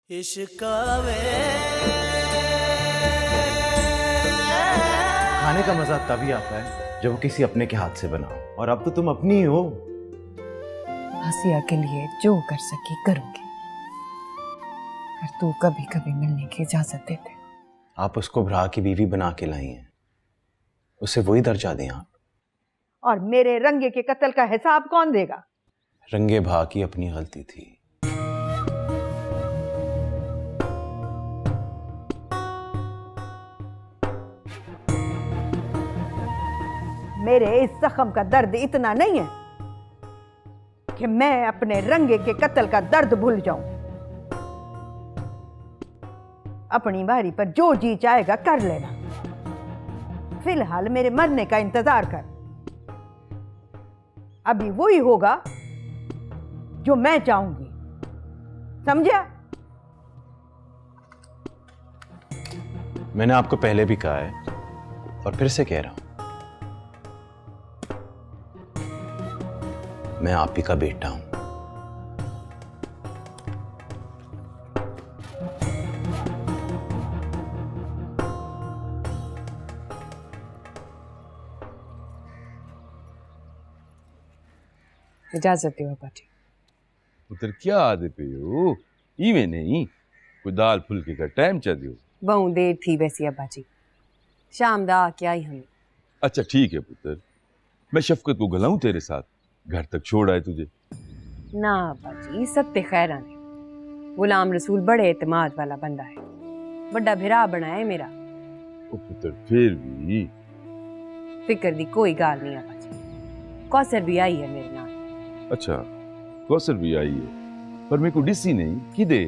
इश्कावे खाने का मजा तभी आता है जब वो किसी अपने के हाथ से बना हो, और अब तो तुम अपनी ही हो। आसिया के लिए जो कर सकी करूंगी, पर तू कभी कभी मिलने की इजाजत दे दे। आप उसको भरा की बीवी बना के लाई हैं, उसे वही दर्जा दें आप। और मेरे रंगे के कत्ल का हिसाब कौन देगा? रंगे भा की अपनी गलती थी। मेरे इस जख्म का दर्द इतना नहीं है कि मैं अपने रंगे के कत्ल का दर्द भूल जाऊं। अपनी बारी पर जो जी चाहेगा कर लेना, फिलहाल मेरे मरने का इंतजार कर। अभी वही होगा जो मैं चाहूंगी, समझा? मैंने आपको पहले भी कहा है और फिर से कह रहा हूं, मैं आप ही का बेटा हूं। इजाजत दो अब्बा जी। पुत्र क्या आदे पे हो? इवे नहीं कोई दाल फुल्के का टाइम चा दियो। बहु देर थी वैसी अब्बा जी, शाम दा आके आई हम। अच्छा ठीक है पुत्र, मैं शफकत को गलाऊं तेरे साथ, घर तक छोड़ आए तुझे। ना अब्बा जी, सब पे खैर आने। गुलाम रसूल बड़े एतमाद वाला बंदा है, बड़ा भिरा बना है मेरा। ओ पुत्र फिर भी। फिक्र दी कोई गाल नहीं अब्बा जी, कौसर भी आई है मेरे नाल। अच्छा कौसर भी आई है, पर मेरे को डिसी नहीं कि दे।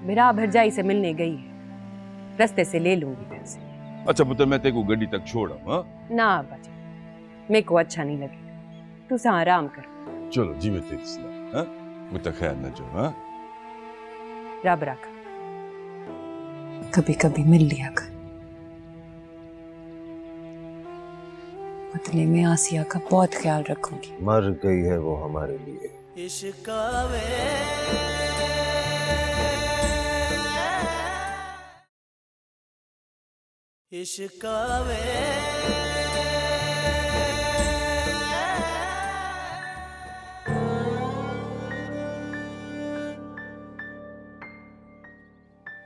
भिरा भरजाई से मिलने गई है, रास्ते से ले लूंगी मैं उसे। अच्छा पुत्र मैं तेरे को गड्डी तक छोड़ा। हाँ ना अब्बा जी, मेरे को अच्छा नहीं लगेगा, तू सा आराम कर। चलो जी मैं तेरी सलाह। हाँ मुझे ख्याल ना जो। हाँ रब रखा, कभी कभी मिल लिया कर। बदले में आसिया का बहुत ख्याल रखूंगी। मर गई है वो हमारे लिए। इश्कावे इश्कावे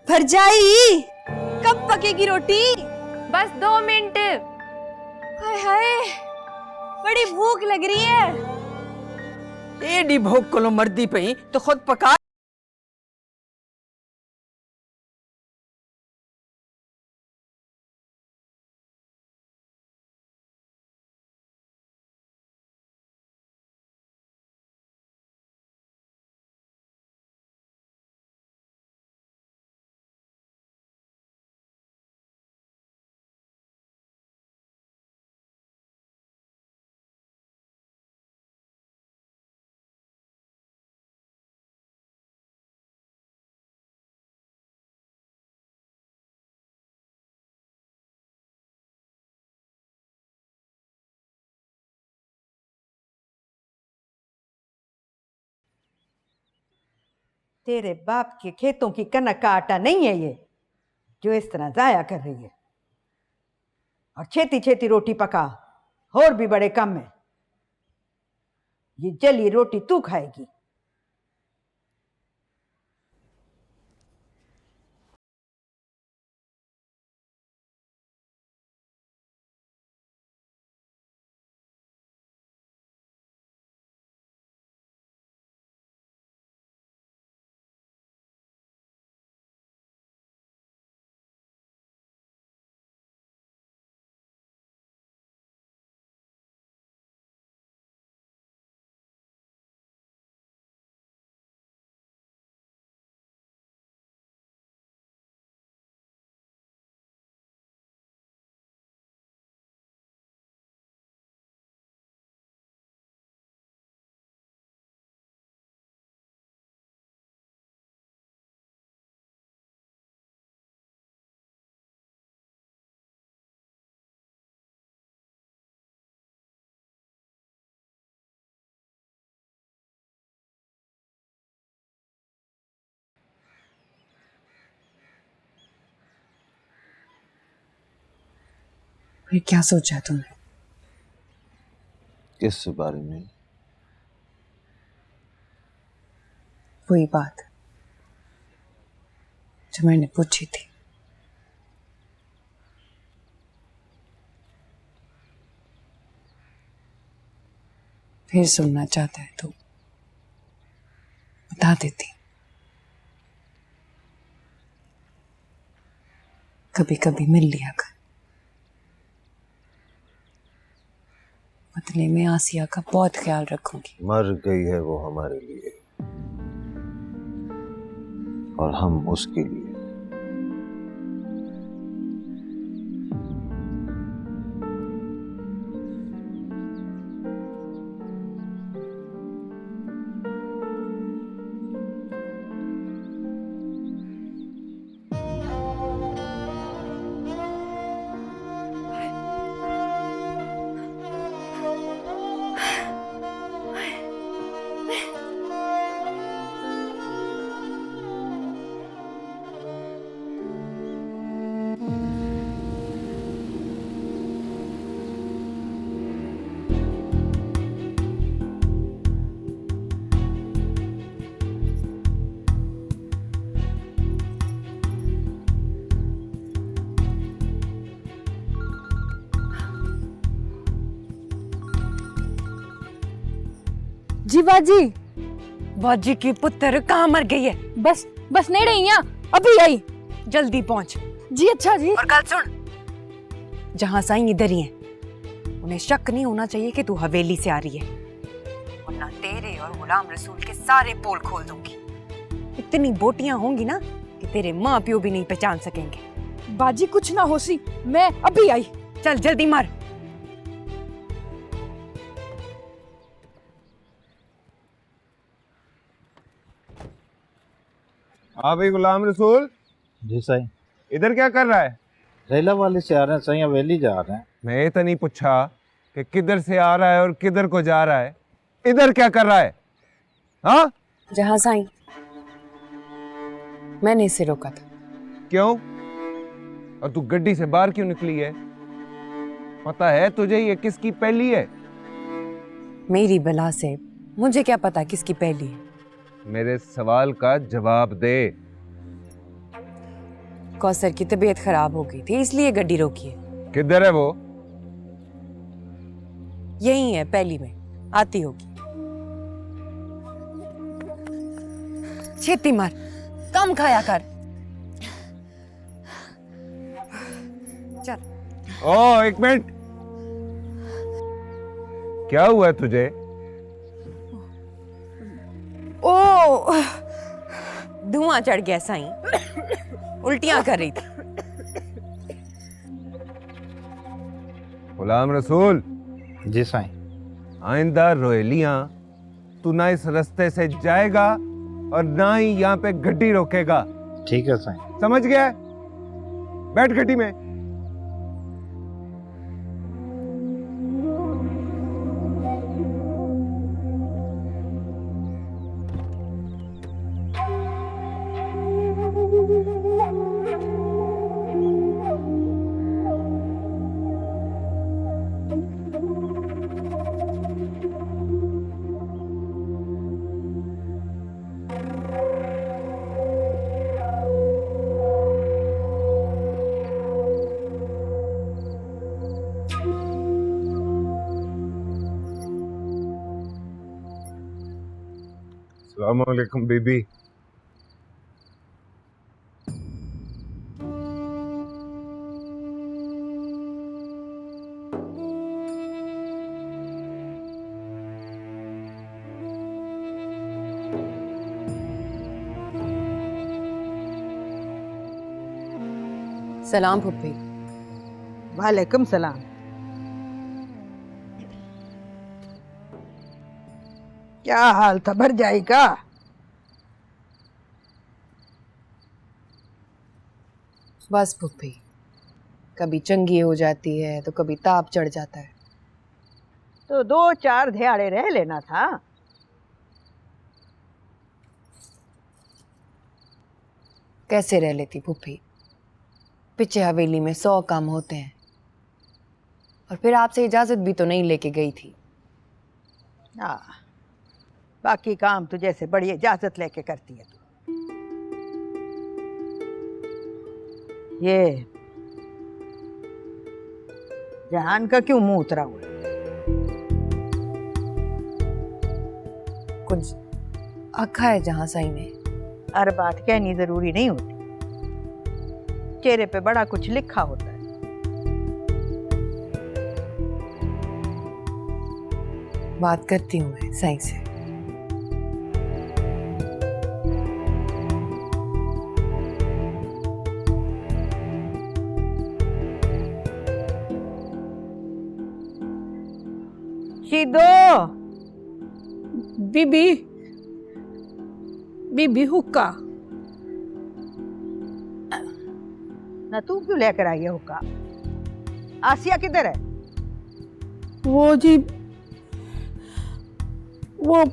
भरजाई कब पकेगी रोटी? बस 2 मिनट। हाय हाय बड़ी भूख लग रही है। एडी भूख को मर्दी पई तो खुद पका। तेरे बाप के खेतों की कनक का आटा नहीं है ये जो इस तरह जाया कर रही है। और छेती छेती रोटी पका, और भी बड़े कम है। ये जली रोटी तू खाएगी। फिर क्या सोचा तुमने? किस बारे में? वही बात जो मैंने पूछी थी। फिर सुनना चाहता है तो बता देती। कभी कभी मिल लिया कर। बदले में आसिया का बहुत ख्याल रखूंगी। मर गई है वो हमारे लिए और हम उसके लिए। जी बाजी। बाजी की पुत्र कहाँ मर गई है? बस बस नहीं रही हैं, अभी आई। जल्दी पहुंच। जी अच्छा जी। और कल सुन, जहां साईं इधर ही हैं, उन्हें शक नहीं होना चाहिए कि तू हवेली से आ रही है, वरना तेरे और गुलाम रसूल के सारे पोल खोल दूंगी। इतनी बोटियां होंगी ना कि तेरे माँ प्यो भी नहीं पहचान सकेंगे। बाजी कुछ ना हो सी, मैं अभी आई। चल जल्दी मार। हाँ भाई गुलाम रसूल, जी साईं। इधर क्या कर रहा है? रेला वाले से आ रहे हैं साईं, हवेली जा रहे हैं। मैं ये तो नहीं पूछा कि किधर से आ रहा है और किधर को जा रहा है, इधर क्या कर रहा है? हाँ जहां साईं, मैंने इसे रोका था। क्यों? और तू गड्डी से बाहर क्यों निकली है? पता है तुझे ये किसकी पहली है? मेरी बला से मुझे क्या पता किसकी पहली है। मेरे सवाल का जवाब दे। कौसर की तबीयत खराब हो गई थी, इसलिए गड्डी रोकी है। किधर है वो? यही है पहली में, आती होगी। छेती मार, कम खाया कर। चल। ओ एक मिनट, क्या हुआ तुझे? ओ, धुआं चढ़ गया साईं, उल्टियां कर रही थी। गुलाम रसूल। जी साईं। आइंदा रोहेलियां तू ना इस रास्ते से जाएगा और ना ही यहाँ पे गड्डी रोकेगा। ठीक है साईं। समझ गया? बैठ गड्डी में। अस्सलाम वालेकुम बीबी। सलाम फुप्पी। वालेकुम सलाम। क्या हाल था भरजाई का? बस फुप्पी, कभी चंगी हो जाती है तो कभी ताप चढ़ जाता है। तो 2-4 दिहाड़े रह लेना था। कैसे रह लेती फुप्पी, पीछे हवेली में 100 काम होते हैं, और फिर आपसे इजाजत भी तो नहीं लेके गई थी। हाँ, बाकी काम तो जैसे बड़ी इजाजत लेके करती है तू। ये जहान का क्यों मुंह उतरा हुआ है? कुछ आखा है जहां साई ने। हर बात कहनी जरूरी नहीं होती, चेहरे पे बड़ा कुछ लिखा होता है। बात करती हूँ मैं साई से। शीदो, बीबी बीबी हुक्का। ना तू क्यों लेकर आई है हुक्का? आसिया किधर है? वो जी, वो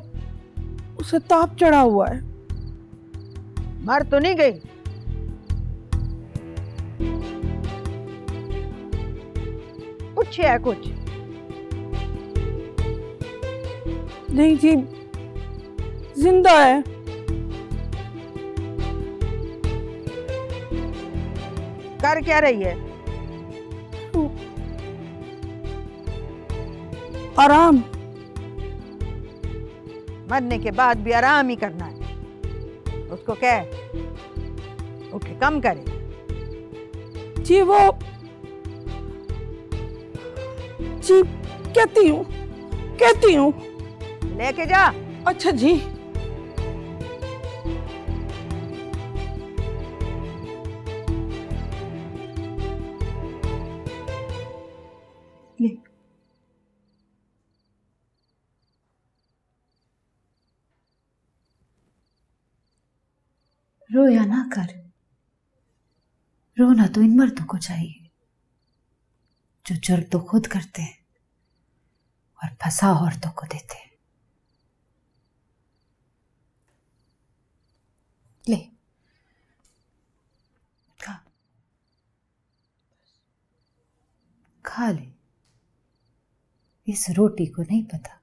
उसे ताप चढ़ा हुआ है। मर तो नहीं गई? पूछे है कुछ? नहीं जी, जिंदा है। कर क्या रही है? आराम। मरने के बाद भी आराम ही करना है। उसको कह उठ के कम करे। जी वो जी कहती हूँ। लेके जा। अच्छा जी। रोया ना कर, रोना तो इन मर्दों को चाहिए जो जुर्म तो खुद करते हैं और फंसा औरतों को देते हैं। ले खा, खा ले। इस रोटी को नहीं पता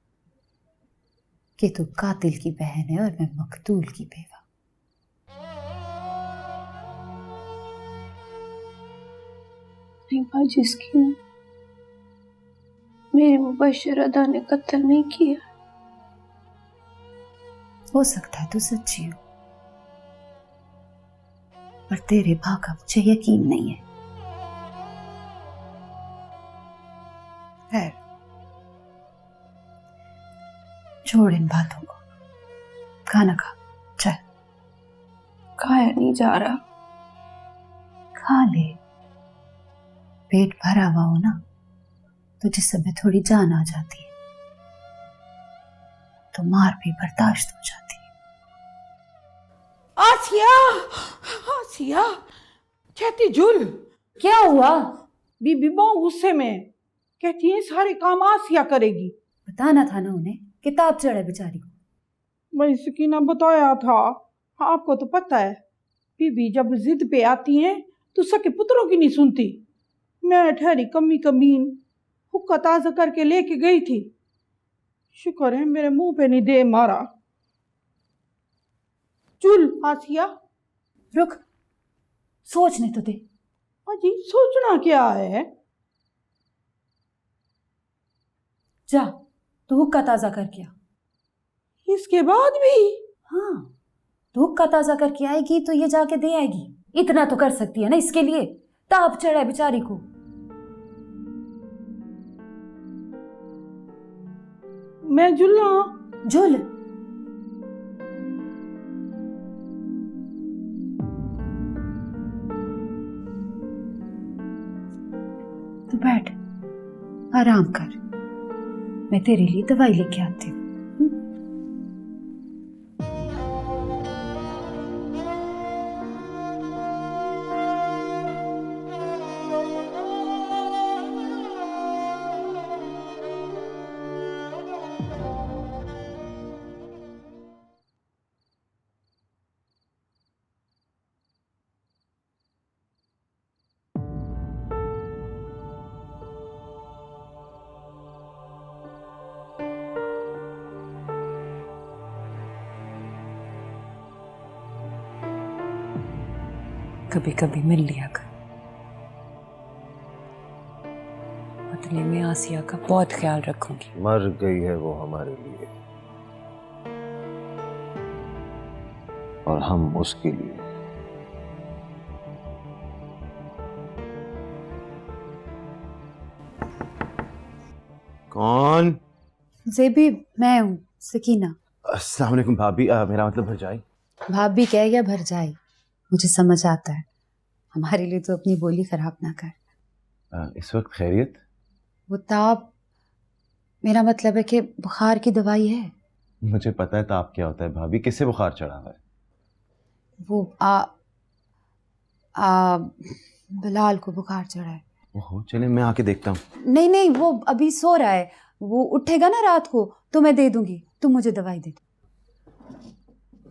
कि तू कातिल की बहन है और मैं मकतूल की बेवा। जिसकी मेरी मुबशर अदा ने कत्ल नहीं किया। हो सकता है तू सच्ची हो, पर तेरे भाग का मुझे यकीन नहीं है। खैर, छोड़ इन बातों को, खाना खा। चल। खाया नहीं जा रहा। खा ले, पेट भरा हुआ हो ना तो जिस्म में थोड़ी जान आ जाती है तो मार भी बर्दाश्त हो जाती है। आसिया कहती झुल। क्या हुआ? बीबी बहुत गुस्से में, कहती है सारे काम आसिया करेगी। बताना था ना उन्हें, किताब चढ़े बेचारी को। मैं सकीना बताया था। आपको तो पता है बीबी जब जिद पे आती हैं तो सके पुत्रों की नहीं सुनती। मैं ठहरी कमी कमीन हुक्का ताजा करके लेके गई थी। शुक्र है मेरे मुंह पे नहीं दे मारा। चुल आसिया। रुक, सोचने तो दे। अजी सोचना क्या है? जा, तू हुक्का ताजा करके आ। इसके बाद भी? हाँ, तू हुक्का ताजा करके आएगी तो ये जाके दे आएगी। इतना तो कर सकती है ना, इसके लिए ताप चढ़ा बेचारी को। मैं झुल्ला। झुल। तू बैठ, आराम कर, मैं तेरे लिए दवाई लेके आती हूँ। कभी कभी मिल लिया कर। बदले में आसिया का बहुत ख्याल रखूंगी। मर गई है वो हमारे लिए और हम उसके लिए। कौन? जेबी, मैं हूँ सकीना। अस्सलाम वालेकुम भाभी। मेरा मतलब भरजाई। भाभी कह या भर जाए, मुझे समझ आता है। हमारे लिए तो अपनी बोली खराब ना कर। इस वक्त खैरियत? वो ताप, मेरा मतलब है कि बुखार की दवाई है। मुझे पता है ताप क्या होता है भाभी। किससे बुखार चढ़ा हुआ है? वो बिलाल को बुखार चढ़ा है। ओहो, चले मैं आके देखता हूँ। नहीं नहीं, वो अभी सो रहा है। वो उठेगा ना रात को तो मैं दे दूंगी, तुम मुझे दवाई दे दो।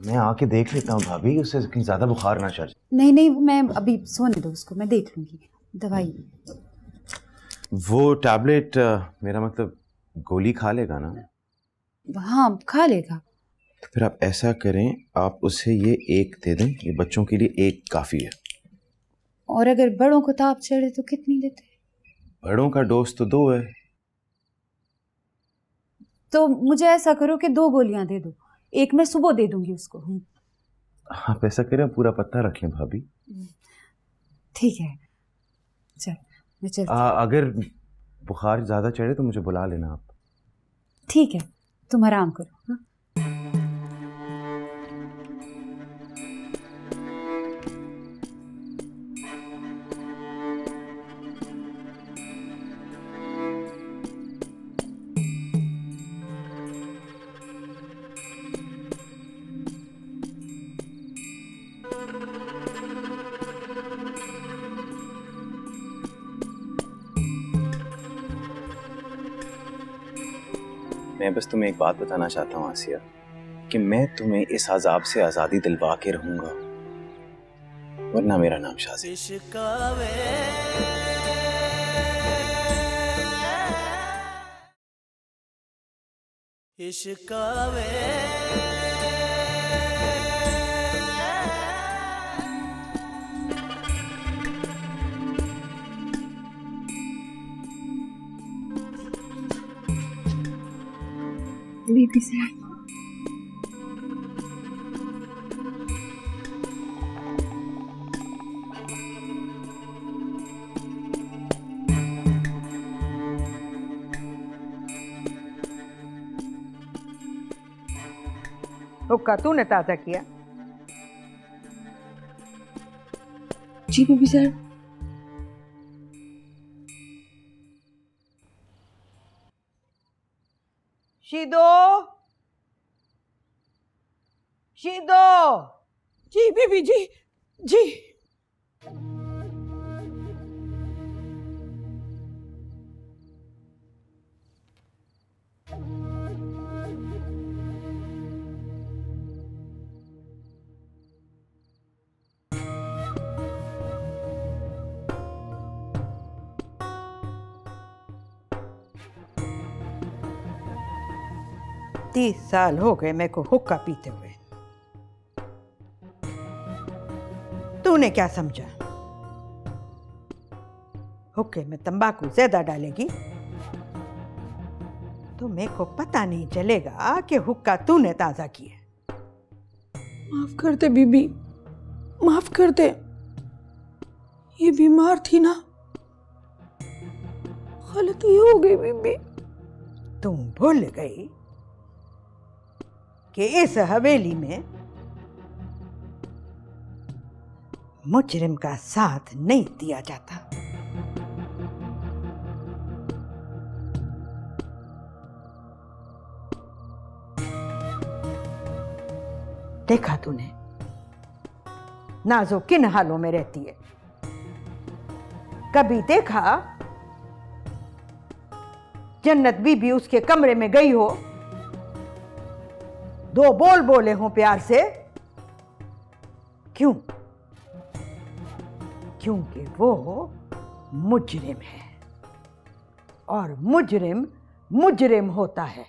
मैं आके देख लेता हूँ भाभी, उससे कहीं ज्यादा बुखार ना चढ़ जाए। नहीं नहीं, मैं अभी सोने दो उसको, मैं देख लूंगी दवाई। वो टैबलेट मेरा मतलब गोली खा लेगा ना? हाँ खा लेगा। तो फिर आप ऐसा करें, आप उसे ये एक दे दें। ये बच्चों के लिए एक काफी है। और अगर बड़ों को ताप चढ़े तो कितनी देते? बड़ों का डोज तो 2 है। तो मुझे ऐसा करो कि 2 गोलियां दे दो, एक मैं सुबह दे दूंगी उसको। आप ऐसा करें, पूरा पत्ता रख लें भाभी। ठीक है, चल मैं चलती हूँ। अगर बुखार ज्यादा चढ़े तो मुझे बुला लेना आप। ठीक है, तुम आराम करो। हाँ? मैं बस तुम्हें एक बात बताना चाहता हूँ आसिया, कि मैं तुम्हें इस अजाब से आजादी दिलवा के रहूंगा, वरना मेरा नाम शाज़ी। बीबी से हुक्का तूने ताजा किया? जी बीबी सर। शीदो, शीदो। जी बीबी जी, जी। तीस साल हो गए मेरे को हुक्का पीते हुए। तूने क्या समझा? हुक्के में तंबाकू ज्यादा डालेगी तो मेरे को पता नहीं चलेगा कि हुक्का तूने ताजा किया। माफ कर दे बीबी, माफ कर दे। ये बीमार थी ना, गलती हो गई बीबी। तुम भूल गई कि इस हवेली में मुजरिम का साथ नहीं दिया जाता। देखा तूने नाजो किन हालों में रहती है? कभी देखा जन्नत बीबी उसके कमरे में गई हो, 2 बोल बोले हों प्यार से? क्यों? क्योंकि वो मुजरिम है और मुजरिम मुजरिम होता है,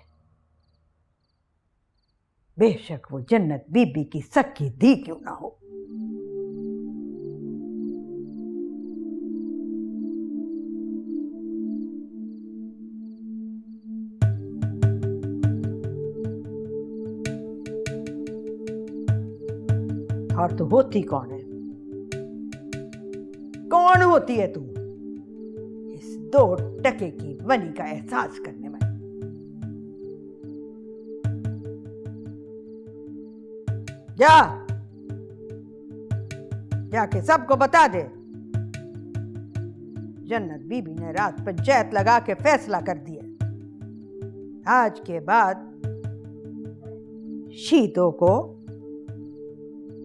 बेशक वो जन्नत बीबी की सख्ती दी क्यों ना हो। और तू होती कौन है? कौन होती है तू इस 2 टके की वनी का एहसास करने वाली? जा जाके सबको बता दे, जन्नत बीबी ने रात पंचायत लगा के फैसला कर दिया, आज के बाद शीतों को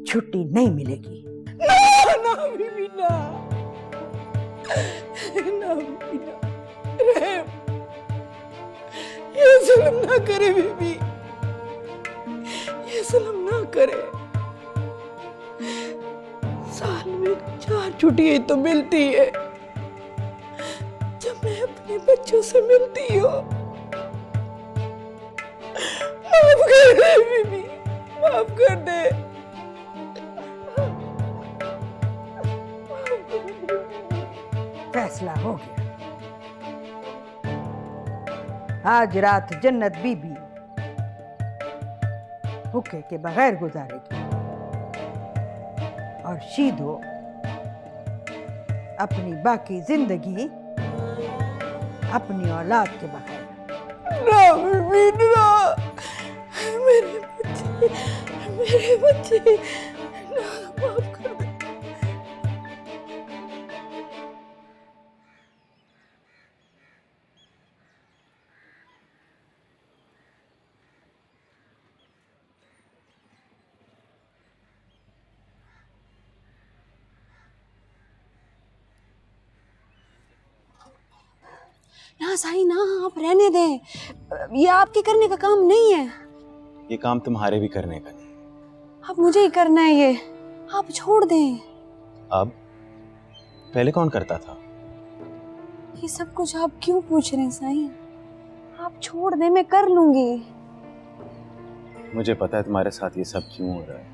छुट्टी नहीं मिलेगी। ना ना बीबी ना, ना बीबी ना, रहम, ये जुल्म ना करे बीबी, ये जुल्म ना करे। साल में 4 छुट्टियां तो मिलती है, जब मैं अपने बच्चों से मिलती हूँ। माफ कर दे बीबी, माफ कर दे। फैसला हो गया, आज रात जन्नत बीबी हुक्के के बगैर गुजारेगी और शीदो अपनी बाकी जिंदगी अपनी औलाद के बगैर। ना बीबी ना, मेरे बच्चे, मेरे बच्चे, ना, माफ कर दे। ना साईं ना, आप रहने दें, ये आपके करने का काम नहीं है। ये काम तुम्हारे भी करने का नहीं। अब मुझे ही करना है ये, आप छोड़ दें। अब पहले कौन करता था? ये सब कुछ आप क्यों पूछ रहे हैं साईं? आप छोड़ दें, मैं कर लूंगी। मुझे पता है तुम्हारे साथ ये सब क्यों हो रहा है।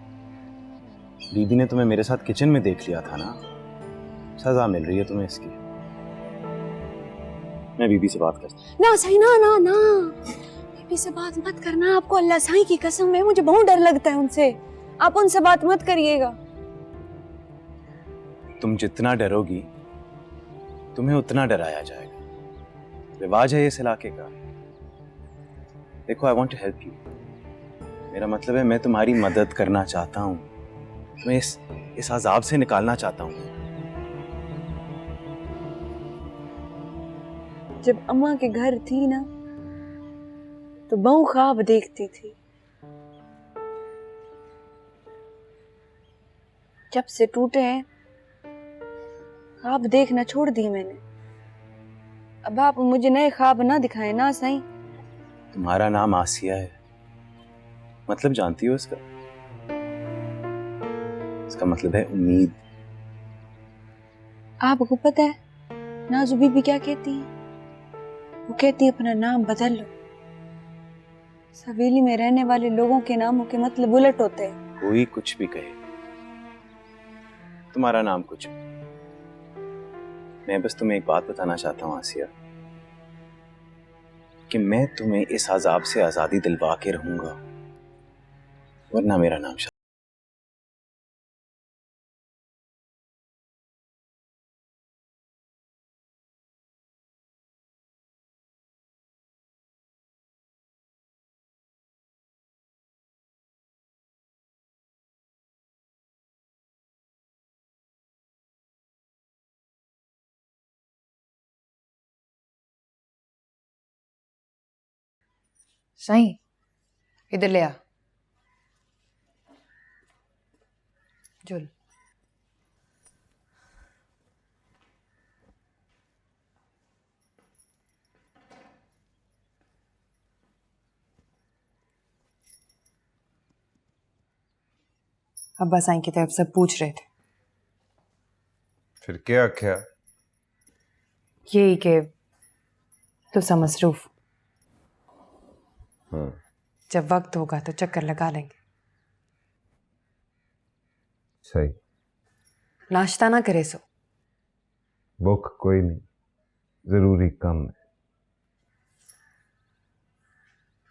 बीबी ने तुम्हें मेरे साथ किचन में देख लिया था ना, सजा मिल रही है तुम्हें इसकी। मैं बीबी से बात करता हूं। ना साईं ना ना ना, बीबी से बात मत करना, आपको अल्लाह साईं की कसम है, मुझे बहुत डर लगता है उनसे। आप उनसे बात मत करिएगा। तुम जितना डरोगी तुम्हें उतना डराया जाएगा, रिवाज है इस इलाके का। देखो, I want to help you. मेरा मतलब है मैं तुम्हारी मदद करना चाहता हूँ, तुम्हें इस अजाब से निकालना चाहता हूँ। जब अम्मा के घर थी ना, तो बहू ख्वाब देखती थी। जब से टूटे हैं, ख्वाब देखना छोड़ दिए मैंने। अब आप मुझे नए ख्वाब ना दिखाएं ना साईं। तुम्हारा नाम आसिया है, मतलब जानती हो इसका? इसका मतलब है उम्मीद। आपको पता है नाजू बीबी क्या कहती है? वो कहती है अपना नाम बदल लो। इस हवेली में रहने वाले लोगों के नामों के मतलब उलट होते हैं। कोई कुछ भी कहे, तुम्हारा नाम कुछ भी, मैं बस तुम्हें एक बात बताना चाहता हूँ आसिया, कि मैं तुम्हें इस अजाब से आजादी दिलवा के रहूंगा, वरना मेरा नाम साईं, इधर ले आ। जुल। अब्बा साईं की तरफ से पूछ रहे थे। फिर क्या क्या? यही के तो सा मसरूफ। हाँ, जब वक्त होगा तो चक्कर लगा लेंगे। सही। नाश्ता ना करे सो। भूख कोई नहीं, जरूरी काम है।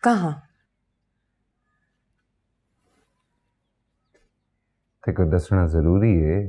कहाँ? तेको दसना जरूरी है।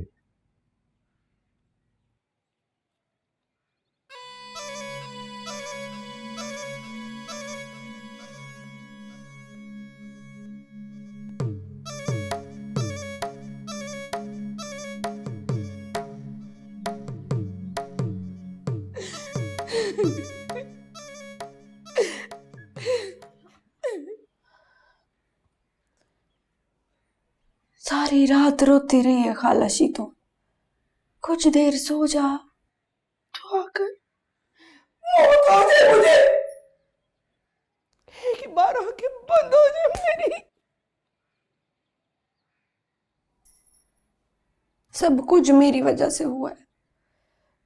सारी रात रोती रही है खालाशी तो कुछ देर सो जा तो आकर मौत आ जाए मुझे, एक बार आके बंद हो जाए मेरी। सब कुछ मेरी वजह से हुआ है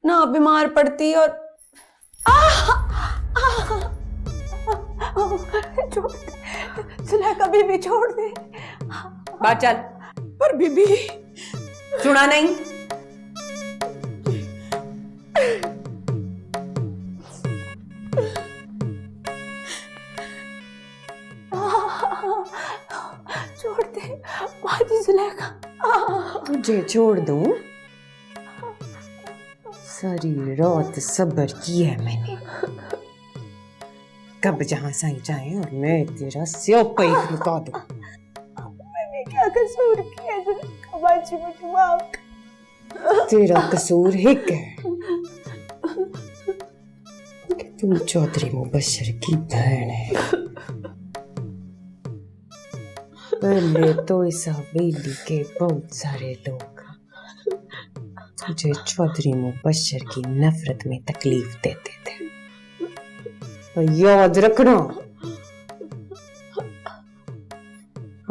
ना, बीमार पड़ती और छोड़ दे सुलेखा, बीबी छोड़ दे। बात चल। पर बीबी सुना नहीं? छोड़ दे बाजी सुलेखा। तुझे छोड़ दूं? सारी रात सब्र किया है मैंने, कब जहां साई जाए और मैं तेरा स्यो पे लुटा दूं। मैंने क्या कसूर किया सुलेखा बाजी, मुझे माफ। तेरा कसूर है कि तू चौधरी मुबशर की बहन है। पहले तो इस हवेली के बहुत सारे लोग तुझे चौधरी मुबशर की नफरत में तकलीफ देते थे, और याद रखना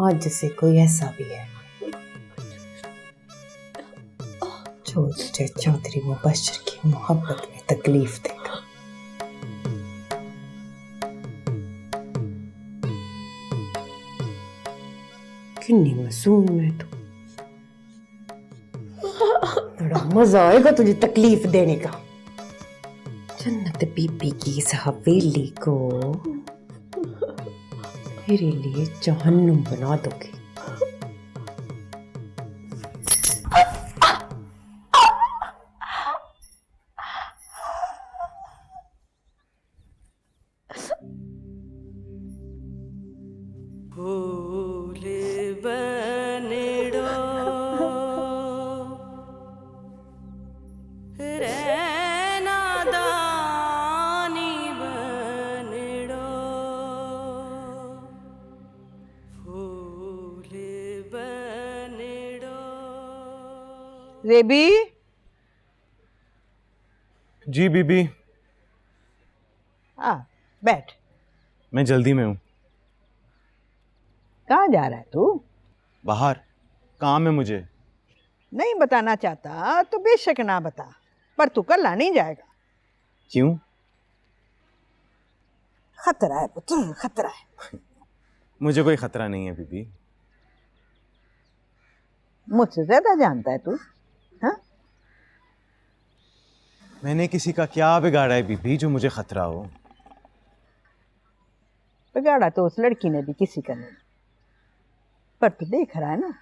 आज से कोई ऐसा भी है जो तुझे चौधरी मुबशर की मोहब्बत में तकलीफ देगा। कितनी मासूम है तू, बड़ा मजा आएगा तुझे तकलीफ देने का। जन्नत बीबी की इस हवेली को मेरे लिए जहन्नुम बना दोगे। रेबी। जी बीबी। बैठ। मैं जल्दी में हूँ। कहाँ जा रहा है तू? बाहर काम है मुझे। नहीं बताना चाहता तो बेशक ना बता, पर तू कल्ला नहीं जाएगा। क्यों? खतरा है पुत्र, खतरा है। मुझे कोई खतरा नहीं है बीबी। मुझसे ज्यादा जानता है तू। हाँ? मैंने किसी का क्या बिगाड़ा है बीबी जो मुझे खतरा हो? बिगाड़ा तो उस लड़की ने भी किसी का नहीं, पर तू देख रहा है ना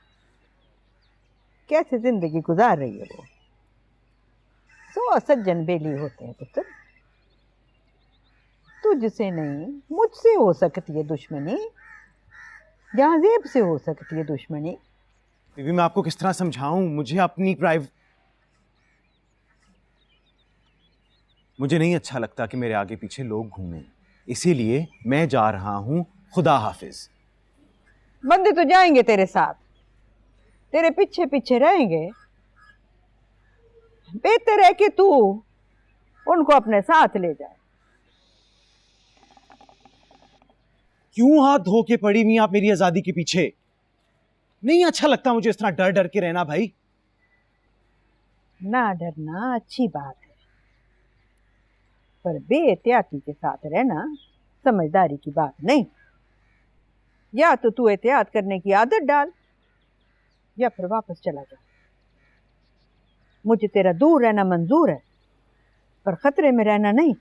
कैसे जिंदगी गुजार रही है वो। 100 सज्जन बेली होते हैं पुत्र, तुझसे नहीं मुझसे हो सकती है दुश्मनी, जहां जेब से हो सकती है दुश्मनी। बीबी मैं आपको किस तरह समझाऊं? मुझे नहीं अच्छा लगता कि मेरे आगे पीछे लोग घूमें, इसीलिए मैं जा रहा हूं। खुदा हाफिज। बंदे तो जाएंगे तेरे साथ, तेरे पीछे पीछे रहेंगे। बेहतर है कि तू उनको अपने साथ ले जाए। क्यों हाथ धो के पड़ी हुई आप मेरी आजादी के पीछे? नहीं अच्छा लगता मुझे इस तरह डर डर के रहना भाई। ना डरना अच्छी बात है, पर बेएहतियाती के साथ रहना समझदारी की बात नहीं। या तो तू एहतियात करने की आदत डाल या फिर वापस चला जा। मुझे तेरा दूर रहना मंजूर है, पर खतरे में रहना नहीं।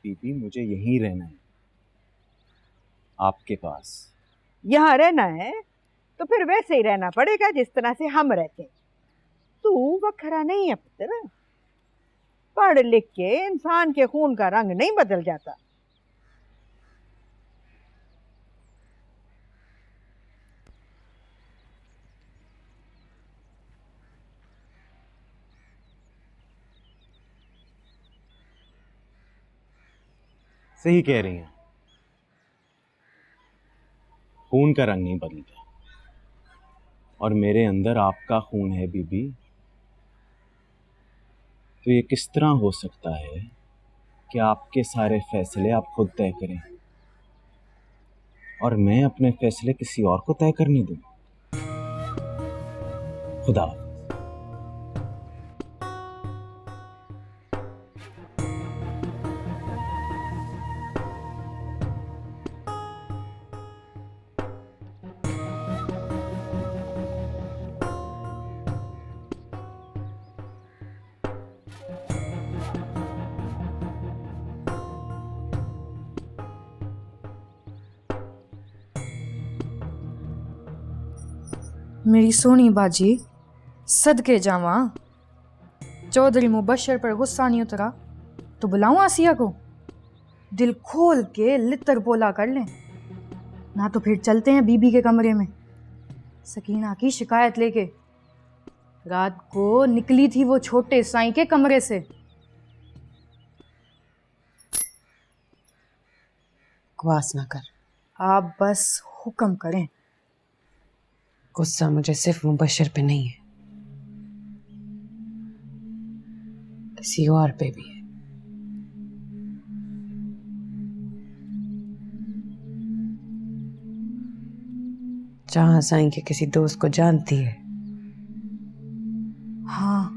बीबी मुझे यहीं रहना है, आपके पास। यहां रहना है तो फिर वैसे ही रहना पड़ेगा जिस तरह से हम रहते हैं। तू वखरा नहीं है पुत्र, पढ़ लिख के इंसान के खून का रंग नहीं बदल जाता। सही कह रही हैं, खून का रंग नहीं बदलता, और मेरे अंदर आपका खून है बीबी। तो ये किस तरह हो सकता है कि आपके सारे फैसले आप खुद तय करें और मैं अपने फैसले किसी और को तय करने दूं? खुदा। मेरी सोनी बाजी, सदके जावा। चौधरी मुबशर पर गुस्सा नहीं उतरा तो बुलाऊं आसिया को? दिल खोल के लितर पोला कर लें, ना तो फिर चलते हैं बीबी के कमरे में सकीना की शिकायत लेके। रात को निकली थी वो छोटे साईं के कमरे से। बकवास ना कर। आप बस हुक्म करें। गुस्सा मुझे सिर्फ मुबशर पे नहीं है, किसी और पे भी है। जहां साईं के किसी दोस्त को जानती है। हाँ,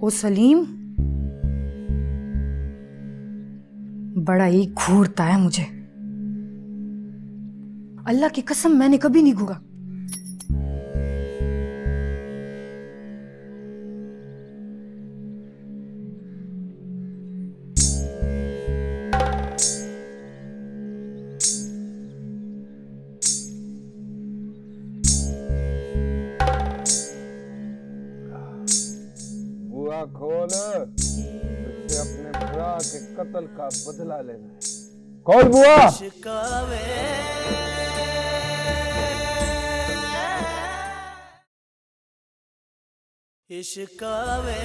वो सलीम बड़ा ही घूरता है मुझे। अल्लाह की कसम मैंने कभी नहीं घूरा। बुआ खोल, इससे अपने भरा के कत्ल का बदला लेना है। कौन बुआ? इश्कावे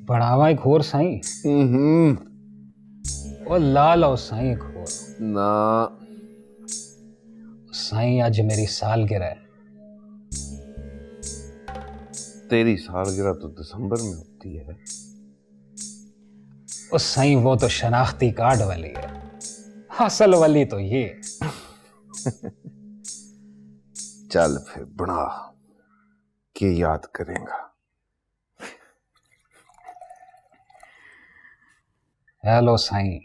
बढ़ावा एक होर साईं। ओ लाल और साईं एक होर ना। साईं आज मेरी सालगिरह है। तेरी सालगिरह तो दिसंबर में होती है। ओ साईं वो तो शनाख्ती कार्ड वाली है, असल वाली तो ये। चल फिर बना के याद करेगा। हेलो साईं।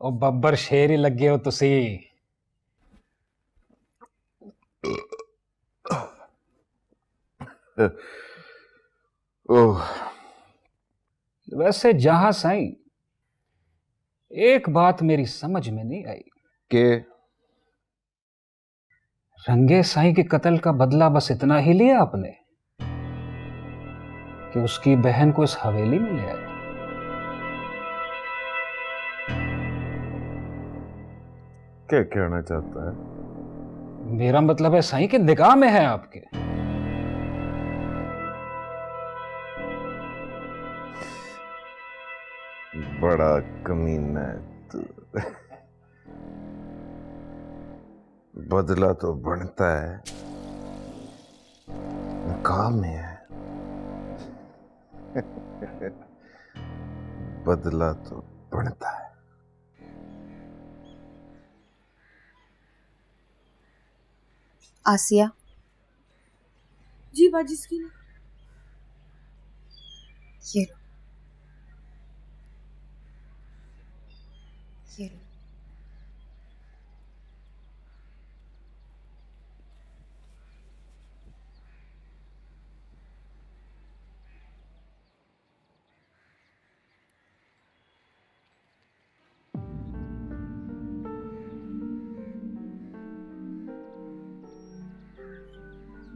ओ बब्बर शेर ही लगे हो तुसी। ओह, वैसे जहां साईं, एक बात मेरी समझ में नहीं आई के रंगे साईं के कत्ल का बदला बस इतना ही लिया आपने कि उसकी बहन को इस हवेली में ले आए? क्या कहना चाहता है? मेरा मतलब है साईं के निगाह में है आपके। बड़ा कमीना है तू। बदला तो बनता है, काम में है। बदला तो बनता है। आसिया। जी बाजी की ये लो, ये लो।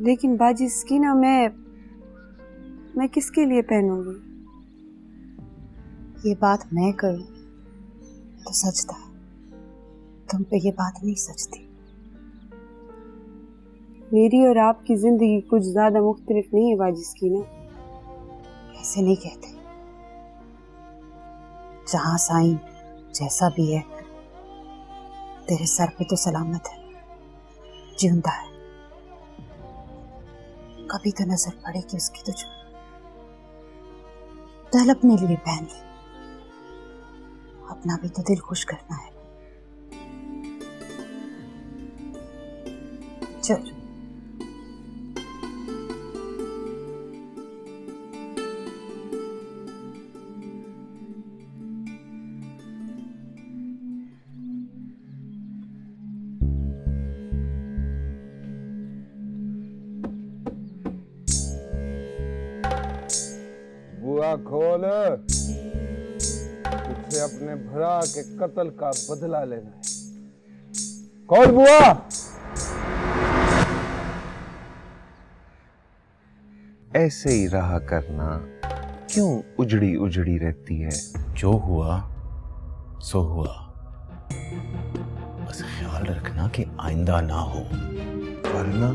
लेकिन बाजी स्कीना मैं किसके लिए पहनूंगी? ये बात मैं करूं तो सचता, तुम पे ये बात नहीं सचती। मेरी और आपकी जिंदगी कुछ ज्यादा मुख्तलिफ नहीं है बाजी स्कीना। ऐसे नहीं कहते। जहां साईं जैसा भी है, तेरे सर पे तो सलामत है, जिंदा है। कभी तो नजर पड़ेगी उसकी तुझ पे। चल अपने लिए पहन ले, अपना भी तो दिल खुश करना है। चल। बुआ खोल, तुझसे अपने भरा के कत्ल का बदला लेना है। खोल बुआ। ऐसे ही रहा करना, क्यों उजड़ी उजड़ी रहती है? जो हुआ सो हुआ, बस ख्याल रखना कि आइंदा ना हो, वरना